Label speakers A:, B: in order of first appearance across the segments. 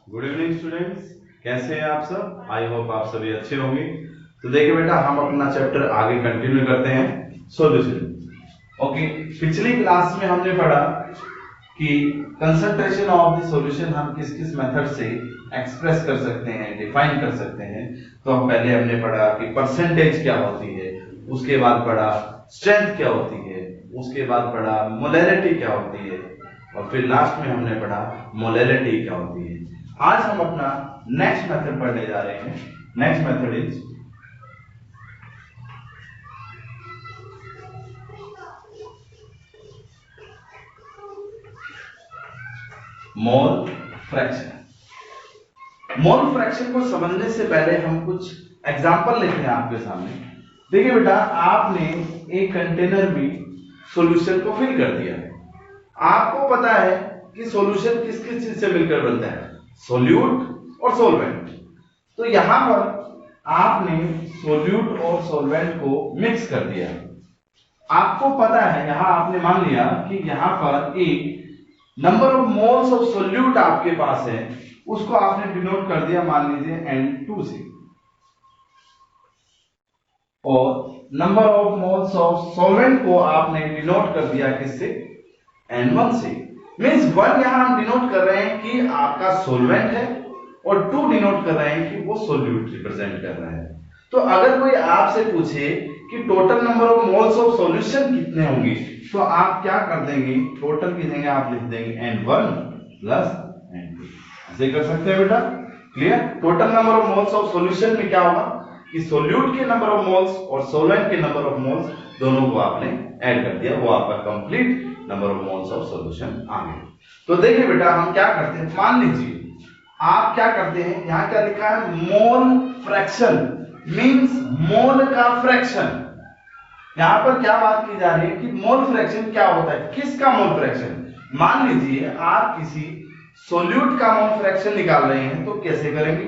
A: Good evening students, कैसे हैं आप सब। आई होप आप सभी अच्छे होंगे। तो देखिए बेटा, हम अपना चैप्टर आगे कंटिन्यू करते हैं, सॉल्यूशन। ओके, पिछली क्लास में हमने पढ़ा कि कंसंट्रेशन ऑफ द सॉल्यूशन हम किस किस मेथड से एक्सप्रेस कर सकते हैं, डिफाइन कर सकते हैं। तो हम पहले हमने पढ़ा कि परसेंटेज क्या होती है, उसके बाद पढ़ा स्ट्रेंथ क्या होती है, उसके बाद पढ़ा मोलैरिटी क्या होती है, और फिर लास्ट में हमने पढ़ा मोलैलिटी क्या होती है। आज हम अपना नेक्स्ट मेथड पढ़ने जा रहे हैं। Next method is mole fraction. Mole fraction को समझने से पहले हम कुछ एग्जांपल लेते हैं आपके सामने। देखिए बेटा, आपने एक कंटेनर में सॉल्यूशन को फिल कर दिया है। आपको पता है कि सॉल्यूशन किस किस चीज से मिलकर बनता है, सोल्यूट और सोलवेंट। तो यहां पर आपने सोल्यूट और सोलवेंट को मिक्स कर दिया। आपको पता है, यहां आपने मान लिया कि यहां पर एक number of moles of solute आपके पास है, उसको आपने डिनोट कर दिया मान लीजिए N2 से, और number of moles of solvent को आपने डिनोट कर दिया किससे, N1 से। मींस 1 यहां हम डिनोट कर रहे हैं कि आपका सोलवेंट है, और 2 डिनोट कर रहे हैं कि वो सोल्यूट रिप्रेजेंट कर रहा है। तो अगर कोई आपसे पूछे कि total number of moles of solution कितने होंगे, तो आप क्या कर देंगे, टोटल की जगह आप लिख देंगे N1 प्लस N2। ऐसे कर सकते हैं बेटा, clear. Total number of moles of solution में क्या होगा कि सोल्यूट के नंबर ऑफ मोल्स और सोलवेंट के नंबर ऑफ मोल्स दोनों को आपने ऐड कर दिया, वो आपका complete number of moles of solution आ गया। तो देखिए बेटा, हम क्या करते हैं, मान लीजिए आप क्या करते हैं, यहां क्या लिखा है, मोल फ्रैक्शन, मींस मोल का फ्रैक्शन। यहां पर क्या बात की जा रही है कि मोल फ्रैक्शन क्या होता है, किसका मोल फ्रैक्शन। मान लीजिए आप किसी सोल्यूट का मोल फ्रैक्शन निकाल रहे हैं, तो कैसे करेंगे,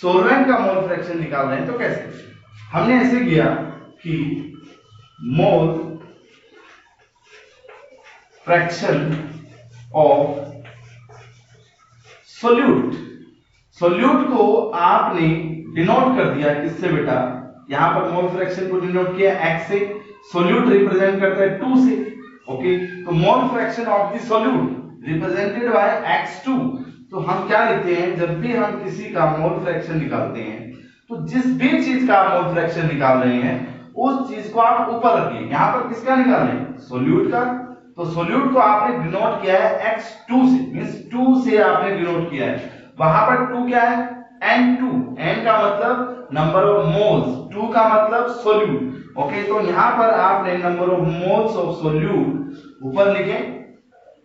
A: सोलवेंट का मोल फ्रैक्शन निकाल रहे हैं तो कैसे। हमने ऐसे किया कि mole fraction of solute, solute को आपने डिनोट कर दिया किससे बेटा, यहां पर मोल फ्रैक्शन को डिनोट किया x से, सोल्यूट रिप्रेजेंट करता है 2 से। ओके, तो mole fraction of the solute represented by x2। तो हम क्या लिखते हैं, जब भी हम किसी का मोल फ्रैक्शन निकालते हैं, तो जिस भी चीज का आप मोल फ्रैक्शन निकाल रहे हैं उस चीज को आप ऊपर रखिए। यहां पर किसका निकाल रहे हैं, सोल्यूट का। तो सोल्यूट को आपने डिनोट किया है x2 से, मींस 2 से आपने डिनोट किया है। वहां पर 2 क्या है, N2, N का मतलब नंबर ऑफ मोल्स, 2 का मतलब सोल्यूट। ओके, तो यहां पर आपने number of moles of solute ऊपर लिखे,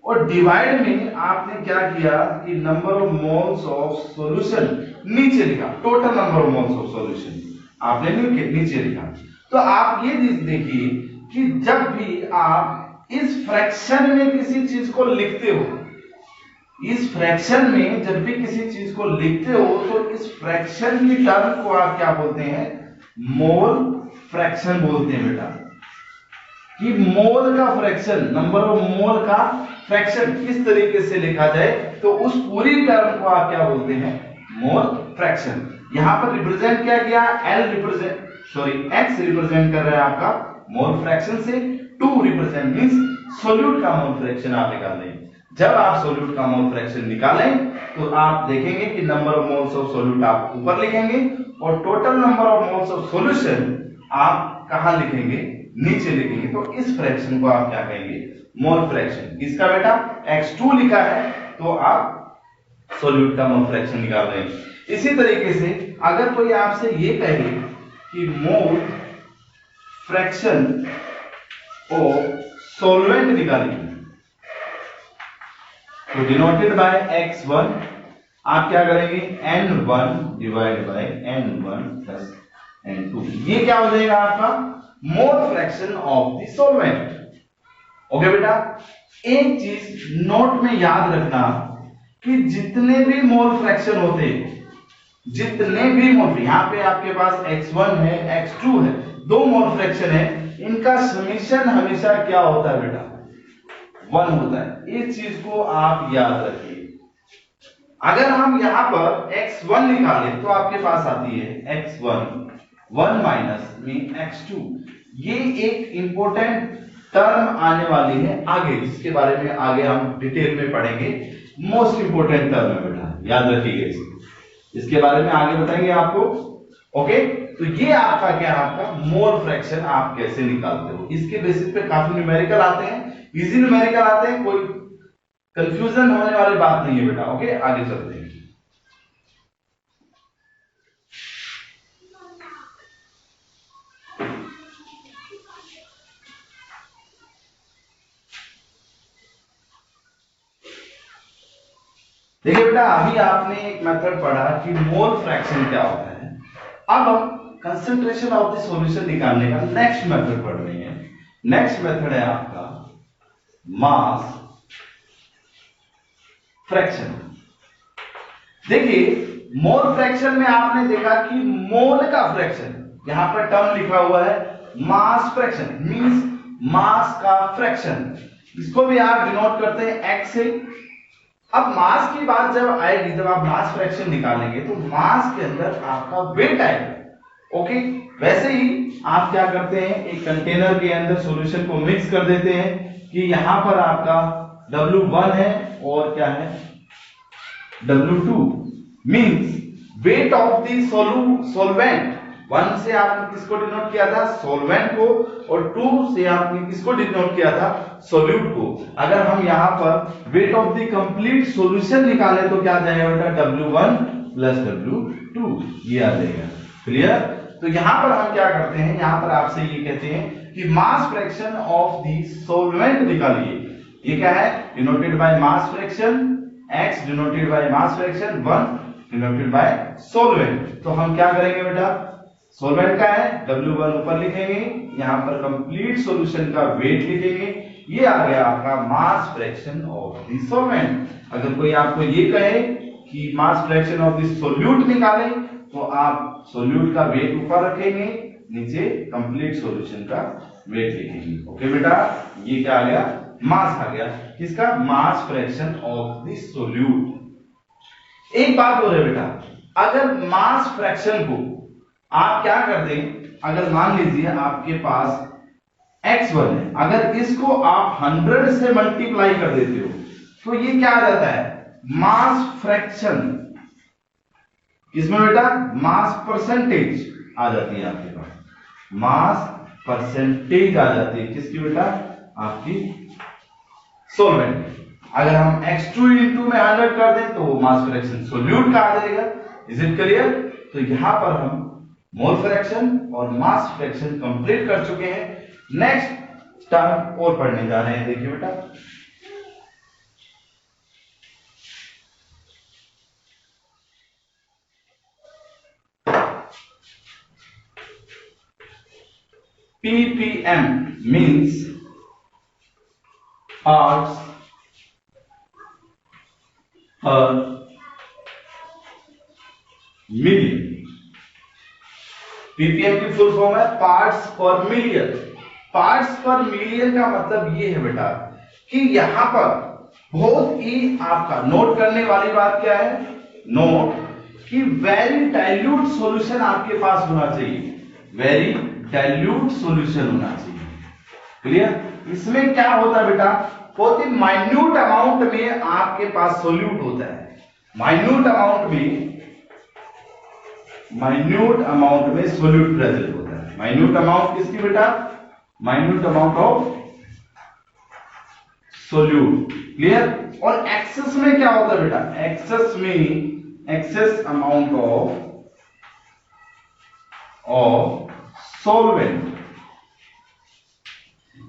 A: और डिवाइड में आपने क्या किया कि number of moles of solution नीचे लिखा, total number of moles of solution आपने नीचे लिखा। तो आप ये देखिए कि जब भी आप इस फ्रैक्शन में किसी चीज को लिखते हो, इस फ्रैक्शन में जब भी किसी चीज को लिखते हो, तो इस फ्रैक्शन की टर्म को आप क्या बोलते हैं, मोल फ्रैक्शन बोलते हैं बेटा। कि मोल का फ्रैक्शन, नंबर ऑफ मोल का फ्रैक्शन किस तरीके से लिखा जाए, तो उस पूरी टर्म को आप क्या बोलते हैं, मोल फ्रैक्शन। यहां पर रिप्रेजेंट क्या किया, x रिप्रेजेंट कर रहा है आपका मोल फ्रैक्शन से, 2 रिप्रेजेंट मींस सोल्यूट का मोल फ्रैक्शन आप निकाल लें। जब आप सोल्यूट का मोल फ्रैक्शन निकालें तो आप देखेंगे कि number of moles of solute आप ऊपर लिखेंगे, और total number of moles of solution आप कहां लिखेंगे, नीचे लिखेंगे। तो इस फ्रैक्शन को आप क्या कहेंगे, मोल फ्रैक्शन। इसका बेटा x2 लिखा है, तो आप सोल्यूट का मोल फ्रैक्शन निकाल रहे हैं। इसी तरीके से अगर कोई आपसे ये कहे कि मोल फ्रैक्शन ऑफ सॉल्वेंट निकालिए, तो डिनोटेड बाय x1, आप क्या करेंगे, N1 divide by N1 plus N2। ये क्या हो जाएगा आपका mole fraction of the solvent. Okay बेटा, एक चीज नोट में याद रखना कि जितने भी मोल फ्रैक्शन होते हैं, जितने भी मोल, यहां पे आपके पास x1 है, x2 है, 2 मोल फ्रैक्शन है, इनका समीशन हमेशा क्या होता है बेटा, 1 होता है। इस चीज को आप याद रखिए। अगर हम यहां पर x1 निकालें तो आपके पास आती है x1 1 माइनस में x2। ये एक इंपॉर्टेंट टर्म आने वाली है आगे, जिसके बारे में आगे हम डिटेल में पढ़ेंगे। मोस्ट इंपॉर्टेंट टर्म है बेटा, याद रखिएगा इसके बारे में आगे बताएंगे आपको। ओके, तो ये आपका क्या है, आपका मोल फ्रैक्शन आप कैसे निकालते हो। इसके बेसिस पे काफी न्यूमेरिकल आते हैं, इजी न्यूमेरिकल आते हैं, कोई कंफ्यूजन होने वाली बात नहीं है बेटा। ओके, आगे चलते हैं। देखिए बेटा, अभी आपने एक मेथड पढ़ा कि मोल फ्रैक्शन क्या होता है। अब हम कंसंट्रेशन ऑफ द सॉल्यूशन निकालने का नेक्स्ट मेथड पढ़ रहे हैं। नेक्स्ट मेथड है आपका मास फ्रैक्शन। देखिए, मोल फ्रैक्शन में आपने देखा कि मोल का फ्रैक्शन, यहां पर टर्म लिखा हुआ है मास फ्रैक्शन, मींस मास का फ्रैक्शन। इसको भी आप डिनोट करते हैं x से। अब मास की बात जब आएगी, जब आप मास फ्रैक्शन निकालेंगे तो मास के अंदर आपका वेट आएगा। ओके, वैसे ही आप क्या करते हैं, एक कंटेनर के अंदर सॉल्यूशन को मिक्स कर देते हैं कि यहां पर आपका W1 है और क्या है W2, means weight of the solvent. 1 से आपने किसको डिनोट किया था, सॉल्वेंट को, और 2 से आपने किसको डिनोट किया था, सॉल्यूट को। अगर हम यहां पर weight of the complete solution निकालें तो क्या आ जाएगा बेटा, W1 प्लस W2, ये आ जाएगा। क्लियर। तो यहां पर हम क्या करते हैं, यहां पर आपसे ये कहते हैं कि mass fraction of the solvent निकालिए। ये क्या है, denoted by mass fraction, x denoted by mass fraction, 1 denoted by solvent. तो हम क्या करेंगे बेटा, सॉल्वेंट का है W1 ऊपर लिखेंगे, यहां पर कंप्लीट सॉल्यूशन का वेट लिखेंगे। ये आ गया आपका mass fraction of the solvent. अगर कोई आपको ये कहे कि mass fraction of the solute निकालें, तो आप सॉल्यूट का वेट ऊपर रखेंगे, नीचे कंप्लीट सॉल्यूशन का वेट लिखेंगे। ओके बेटा, ये क्या आ गया, मास आ गया। किसका, mass fraction of the solute. एक बात हो रही है बेटा, अगर मास फ्रैक्शन को आप क्या कर दें, अगर मान लीजिए आपके पास x1 है, अगर इसको आप 100 से मल्टीप्लाई कर देते हो तो ये क्या आ जाता है, मास फ्रैक्शन। किसमें बेटा, मास परसेंटेज आ जाती है आपके पास, मास परसेंटेज आ जाती है किसकी बेटा, आपकी सॉल्वेंट। अगर हम x2 इंटू में 100 कर दें तो वो मास फ्रैक्शन सॉल्यूट का आ जाएगा। Is it clear. तो यहां पर हम मोल फ्रैक्शन और मास फ्रैक्शन कंप्लीट कर चुके हैं। नेक्स्ट टर्म और पढ़ने जा रहे हैं। देखिए बेटा, ppm मींस पार्ट्स पर मिलियन। ppm की फुल फॉर्म है पार्ट्स पर मिलियन। पार्ट्स पर मिलियन का मतलब ये है बेटा कि यहां पर बहुत ही आपका नोट करने वाली बात क्या है, नोट कि वेरी डाइल्यूट सॉल्यूशन आपके पास होना चाहिए, वेरी डाइल्यूट सॉल्यूशन होना चाहिए। क्लियर। इसमें क्या होता है बेटा, बहुत ही माइन्यूट अमाउंट में आपके पास सॉल्यूट होता है। माइन्यूट अमाउंट में सॉल्यूट प्रेजेंट होता है। माइन्यूट अमाउंट किसकी बेटा, minute amount of solute. Clear. और एक्सेस में क्या होता है बेटा, एक्सेस में excess amount of solvent.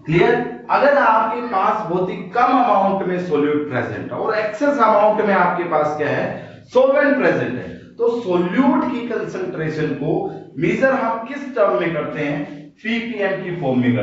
A: Clear. अगर आपके पास बहुत ही कम अमाउंट में सॉल्यूट प्रेजेंट है और एक्सेस अमाउंट में आपके पास क्या है, सॉल्वेंट प्रेजेंट है, तो सॉल्यूट की कंसंट्रेशन को मेजर हम किस टर्म में करते हैं, ppm की फॉर्म में करते हैं।